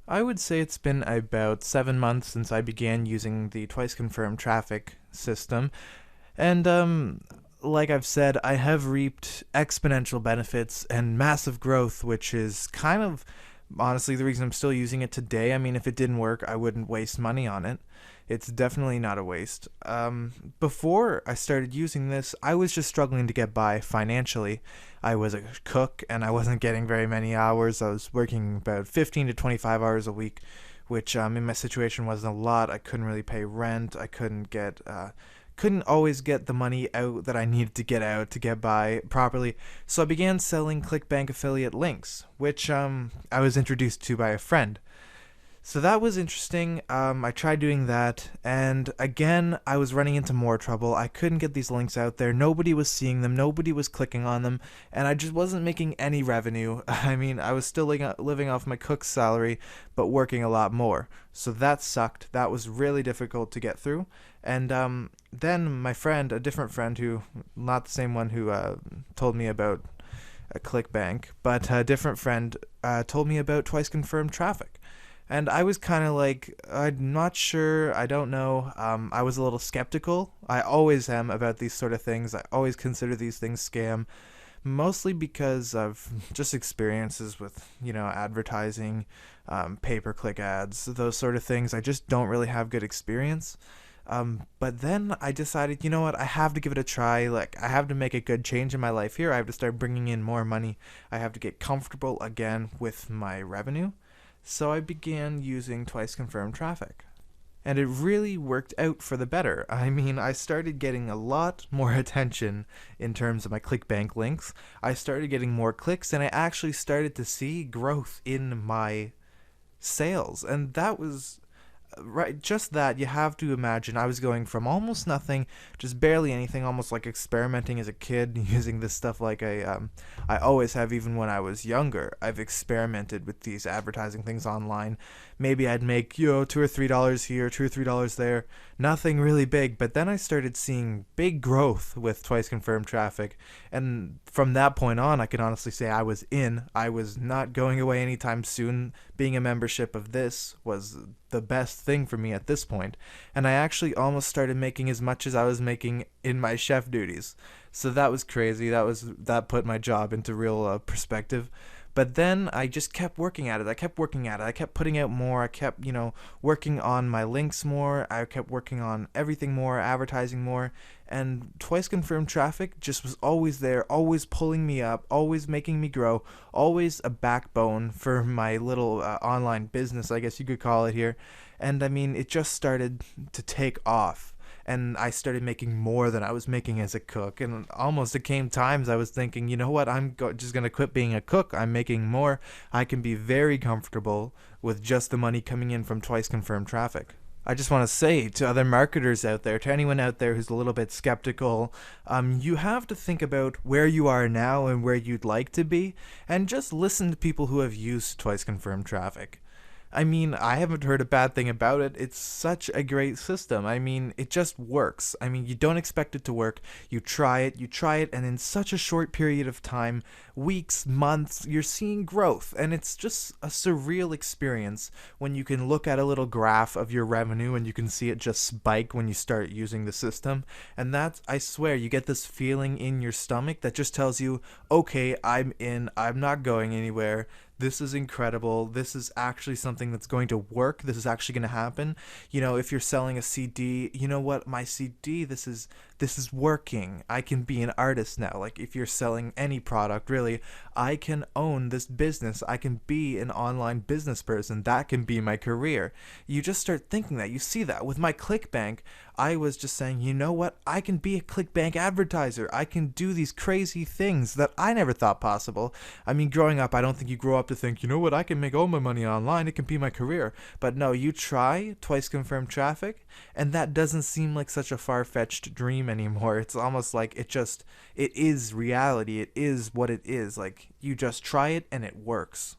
I would say it's been about 7 months since I began using the twice confirmed traffic system. And, like I've said, I have reaped exponential benefits and massive growth, which is kind of honestly the reason I'm still using it today. I mean, if it didn't work, I wouldn't waste money on it. It's definitely not a waste. Before I started using this, I was just struggling to get by financially. I was a cook and I wasn't getting very many hours. I was working about 15 to 25 hours a week, which in my situation wasn't a lot. I couldn't really pay rent. I couldn't always get the money out that I needed to get out to get by properly. So I began selling ClickBank affiliate links, which I was introduced to by a friend. So that was interesting. I tried doing that, and again, I was running into more trouble. I couldn't get these links out there. Nobody was seeing them. Nobody was clicking on them, and I just wasn't making any revenue. I mean, I was still living off my cook's salary, but working a lot more. So that sucked. That was really difficult to get through. And then my friend, a different friend who, not the same one who told me about a ClickBank, but a different friend told me about twice confirmed traffic. And I was kind of like, I'm not sure, I don't know. I was a little skeptical. I always am about these sort of things. I always consider these things scam, mostly because of just experiences with, advertising, pay-per-click ads, those sort of things. I just don't really have good experience. But then I decided, you know what, I have to give it a try. Like, I have to make a good change in my life here. I have to start bringing in more money. I have to get comfortable again with my revenue. So I began using twice confirmed traffic. And it really worked out for the better. I mean, I started getting a lot more attention in terms of my ClickBank links. I started getting more clicks, and I actually started to see growth in my sales. And that was right, just that. You have to imagine I was going from almost nothing, just barely anything, almost like experimenting as a kid using this stuff like I always have. Even when I was younger, I've experimented with these advertising things online. Maybe I'd make $2 or $3 here, $2 or $3 there, nothing really big. But then I started seeing big growth with twice confirmed traffic, and from that point on, I can honestly say I was in. I was not going away anytime soon. Being a membership of this was the best thing for me at this point, and I actually almost started making as much as I was making in my chef duties. So that was crazy. That put my job into real perspective. But then I just kept working at it. I kept working at it. I kept putting out more. I kept, working on my links more. I kept working on everything more, advertising more. And twice confirmed traffic just was always there, always pulling me up, always making me grow, always a backbone for my little online business, I guess you could call it here. And I mean, it just started to take off, and I started making more than I was making as a cook. And almost it came times I was thinking, you know what, just gonna quit being a cook. I'm making more. I can be very comfortable with just the money coming in from twice confirmed traffic. I just want to say to other marketers out there, to anyone out there who's a little bit skeptical, you have to think about where you are now and where you'd like to be, and just listen to people who have used twice confirmed traffic. I mean, I haven't heard a bad thing about it. It's such a great system. I mean, it just works. I mean, you don't expect it to work. You try it, and in such a short period of time, weeks, months, you're seeing growth. And it's just a surreal experience when you can look at a little graph of your revenue and you can see it just spike when you start using the system. And that's, I swear, you get this feeling in your stomach that just tells you, okay, I'm in, I'm not going anywhere. This is incredible. This is actually something that's going to work. This is actually going to happen. If you're selling a CD, you know what? My CD, this is working. I can be an artist now. Like, if you're selling any product, really, I can own this business. I can be an online business person. That can be my career. You just start thinking that. You see that with my ClickBank. I was just saying, you know what? I can be a ClickBank advertiser. I can do these crazy things that I never thought possible. I mean, growing up, I don't think you grow up to think, you know what, I can make all my money online. It can be my career. But no, you try twice confirmed traffic, and that doesn't seem like such a far-fetched dream anymore. It's almost like it is reality. It is what it is. Like, you just try it and it works.